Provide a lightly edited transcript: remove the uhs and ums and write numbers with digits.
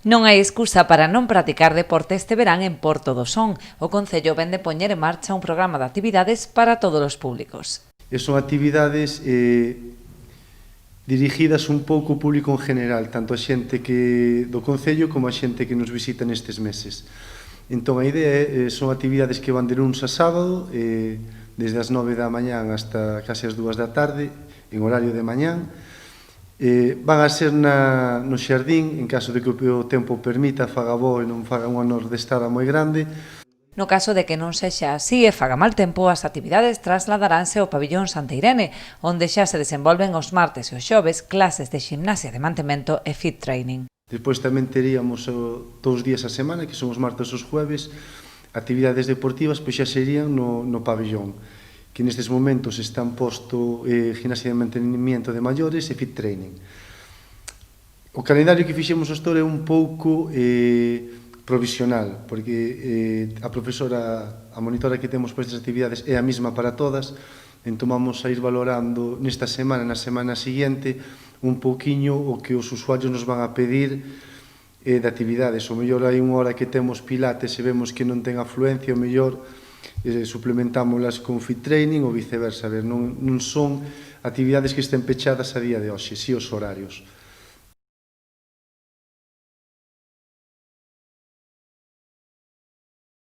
Non hai excusa para non practicar deporte este verán en Porto do Son. O Concello vén de poñer en marcha un programa de actividades para todos os públicos. E son actividades dirigidas un pouco ao público en general, tanto a xente do Concello como a xente que nos visita nestes meses. Entón, a idea son actividades que van de luns a sábado, desde as 9 da mañán hasta case as 2 da tarde, en horario de mañán. Van a ser no xardín, en caso de que o tempo permita, faga bo e non faga unha nordestada moi grande. No caso de que non sexa así e faga mal tempo, as actividades trasladaranse ao pabillón Santa Irene, onde xa se desenvolven os martes e os xoves clases de ximnasia de mantemento e fit training. Despois tamén teríamos 2 días a semana, que son os martes e os jueves, actividades deportivas, pois xa serían no pabillón, que nestes momentos están posto gimnasia de mantenimiento de maiores e fit training. O calendario que fixemos hasta ahora é un pouco provisional, porque a profesora, a monitora que temos para estas actividades é a mesma para todas, entón vamos a ir valorando nesta semana, na semana seguinte, un pouquiño o que os usuarios nos van a pedir de actividades. O mellor hai unha hora que temos pilates e vemos que non ten afluencia, o mellor suplementámolas con fit training ou viceversa. A ver, non son actividades que estén pechadas a día de hoxe, si os horarios.